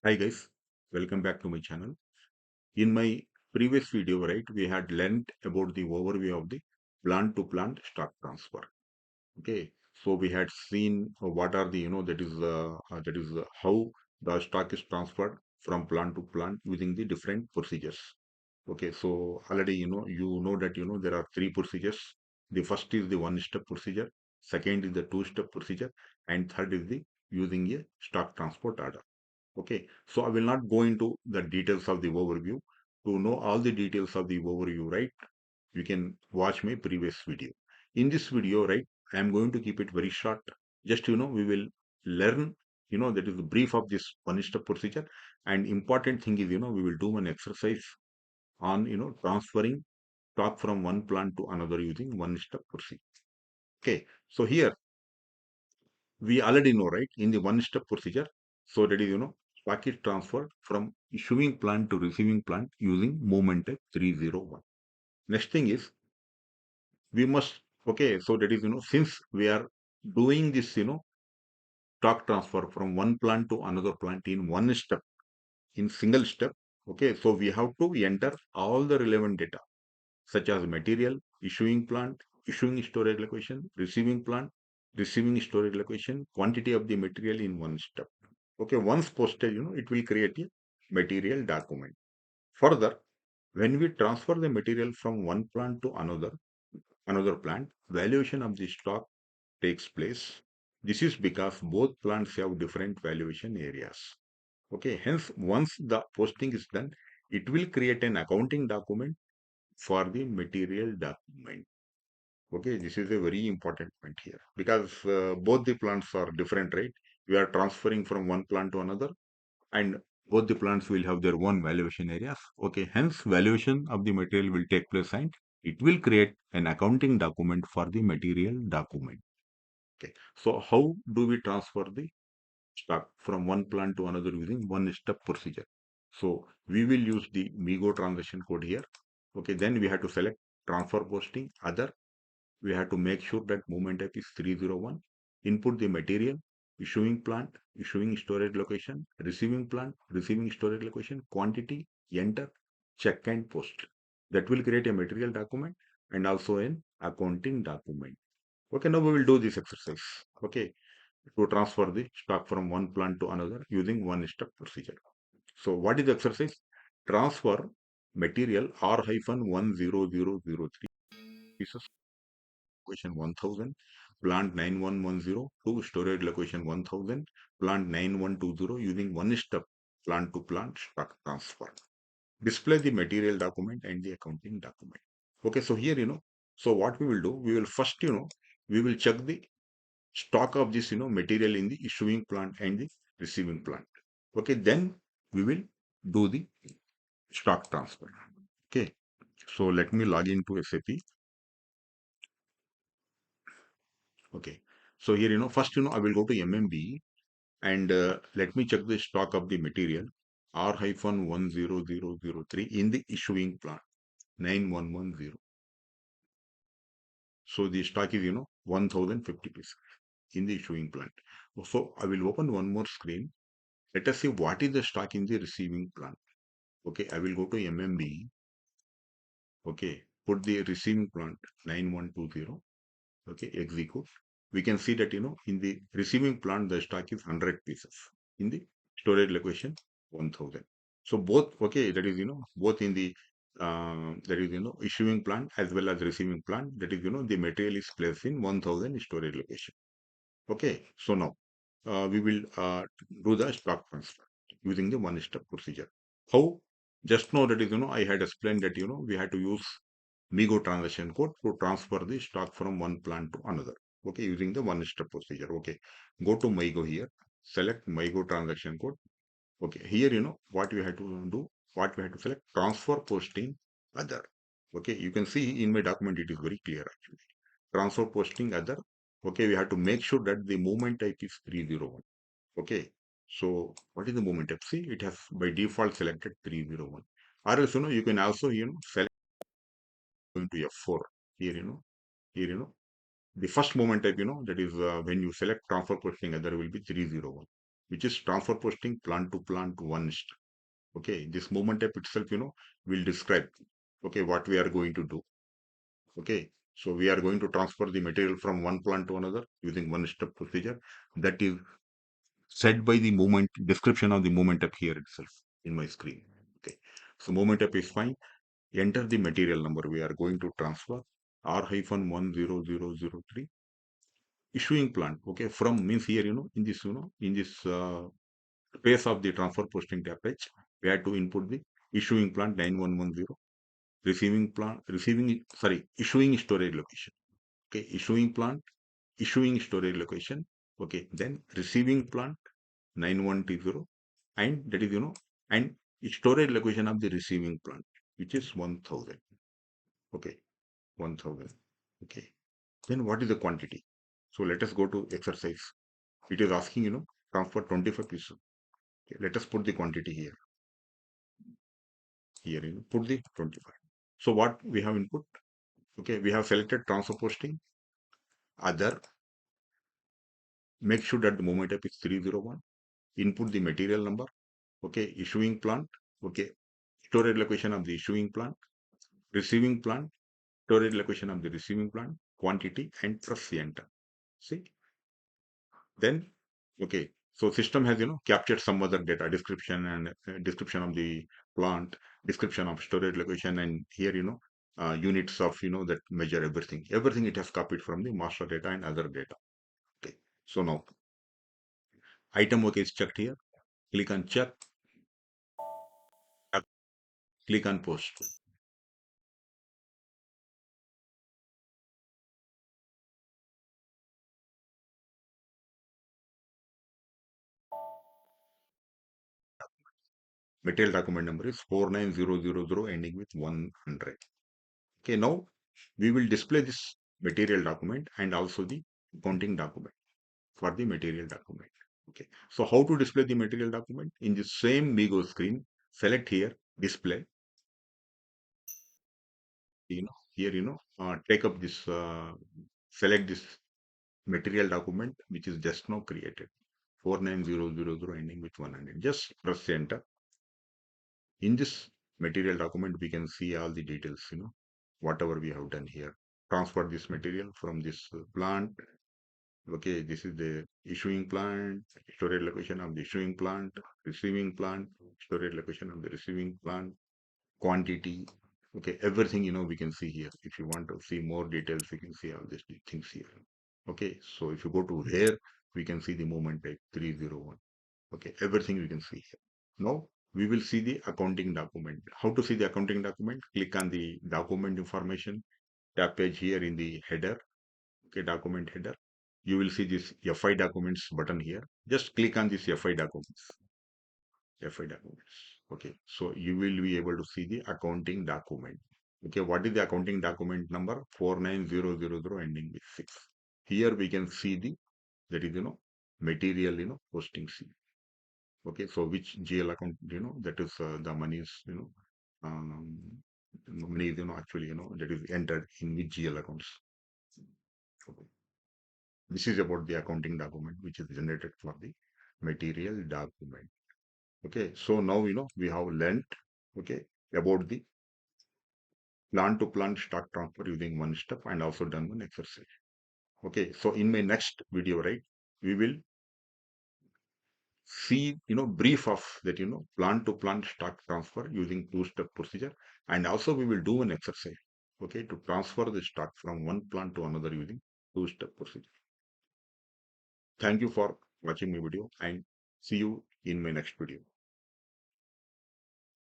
Hi guys, welcome back to my channel. In my previous video, right, we had learned about the overview of the plant to plant stock transfer. Okay, so we had seen what are the how the stock is transferred from plant to plant using the different procedures. Okay, so already you know that there are three procedures. The first is the one-step procedure, second is the two-step procedure, and third is the using a stock transport order. Okay, so I will not go into the details of the overview. To know all the details of the overview, right, you can watch my previous video. In this video, right, I am going to keep it very short. Just, we will learn, that is the brief of this one step procedure. And important thing is, we will do an exercise on, transferring stock from one plant to another using one step procedure. Okay, so here we already know, right, in the one step procedure. So that is, stock is transferred from issuing plant to receiving plant using moment at 301. Next thing is we must, okay, so that is, since we are doing this, stock transfer from one plant to another plant in one step, in single step, okay, so we have to enter all the relevant data such as material, issuing plant, issuing storage location, receiving plant, receiving storage location, quantity of the material in one step. Okay, once posted, it will create a material document. Further, when we transfer the material from one plant to another plant, valuation of the stock takes place. This is because both plants have different valuation areas. Okay, hence once the posting is done, it will create an accounting document for the material document. Okay, this is a very important point here because both the plants are different, right? We are transferring from one plant to another, and both the plants will have their own valuation areas. Okay, hence valuation of the material will take place and it will create an accounting document for the material document. Okay, so how do we transfer the stock from one plant to another using one step procedure? So we will use the MIGO transaction code here. Okay, then we have to select transfer posting other. We have to make sure that movement type is 301. Input the material, issuing plant, issuing storage location, receiving plant, receiving storage location, quantity, enter, check and post. That will create a material document and also an accounting document. Okay, now we will do this exercise. Okay, to transfer the stock from one plant to another using one step procedure. So what is the exercise? Transfer material R hyphen 10003 pieces location 1000, plant 9110 to storage location 1000, plant 9120 using one step plant to plant stock transfer. Display the material document and the accounting document. Okay, so here, so what we will do, we will first, we will check the stock of this, material in the issuing plant and the receiving plant. Okay, then we will do the stock transfer. Okay, so let me log into SAP. Okay, so here, first, I will go to MMB and let me check the stock of the material R hyphen 10003 in the issuing plant 9110. So the stock is, 1050 pieces in the issuing plant. So I will open one more screen. Let us see what is the stock in the receiving plant. Okay, I will go to MMB. Okay, put the receiving plant 9120. Okay, execute. We can see that, in the receiving plant, the stock is 100 pieces. In the storage location, 1000. So both, okay, that is, both in the, that is, issuing plant as well as receiving plant, that is, the material is placed in 1000 storage location. Okay, so now we will do the stock transfer using the one step procedure. How? Just know that is, I had explained that, we had to use MIGO transaction code to transfer the stock from one plant to another. Okay, using the one step procedure. Okay, go to MIGO here, select MIGO transaction code. Okay, here, what we had to do, what we had to select transfer posting other. Okay, you can see in my document, it is very clear actually. Transfer posting other. Okay, we have to make sure that the movement type is 301. Okay, so what is the movement type? See, it has by default selected 301. Or else, you can also, select going to F4 here, here, the first movement type, that is when you select transfer posting other will be 301. which is transfer posting plant to plant one step. Okay, this movement type itself, will describe, okay, what we are going to do. Okay, so we are going to transfer the material from one plant to another using one step procedure. That is set by the movement description of the movement up here itself in my screen. Okay, so movement up is fine. Enter the material number we are going to transfer, R-10003 issuing plant. Okay, from means here, in this space of the transfer posting tab page, we have to input the issuing plant 9110, receiving plant, issuing storage location. Okay, issuing storage location. Okay, then receiving plant 9120, and that is, and storage location of the receiving plant, which is 1000. Okay, 1000. Okay, then what is the quantity? So let us go to exercise. It is asking, transfer 25 pieces. Okay, let us put the quantity here. Here, put the 25. So what we have input? Okay, we have selected transfer posting, other. Make sure that the moment type is 301. Input the material number. Okay, issuing plant. Okay, storage location of the issuing plant, receiving plant, storage location of the receiving plant, quantity, and press enter. See, then, okay, so system has, captured some other data, description and description of the plant, description of storage location, and here, units of, that measure everything it has copied from the master data and other data. Okay, so now item okay is checked here. Click on check, click on post. Material document number is 49000 ending with 100. Okay, now we will display this material document and also the accounting document for the material document. Okay, so how to display the material document? In the same MIGO screen, select here, display. Here, take up this, select this material document, which is just now created. 49000 ending with 100. Just press enter. In this material document, we can see all the details, whatever we have done here. Transfer this material from this plant. Okay, this is the issuing plant, storage location of the issuing plant, receiving plant, storage location of the receiving plant, quantity. Okay, everything, we can see here. If you want to see more details, we can see all these things here. Okay, so if you go to here, we can see the movement type 301. Okay, everything we can see here. Now we will see the accounting document. How to see the accounting document? Click on the document information tab page here in the header. Okay, document header. You will see this FI documents button here. Just click on this FI documents. FI documents. Okay, so you will be able to see the accounting document. Okay, what is the accounting document number? 49000 ending with 6. Here we can see the, that is, material, posting C. Okay, so which GL account, that is the money is, money is, actually, that is entered in which GL accounts. Okay. This is about the accounting document which is generated for the material document. Okay, so now, we have learnt, okay, about the plant to plant stock transfer using one step and also done one exercise. Okay, so in my next video, right, we will see, brief of that, plant to plant stock transfer using two-step procedure, and also we will do an exercise, okay, to transfer the stock from one plant to another using two-step procedure. Thank you for watching my video and see you in my next video.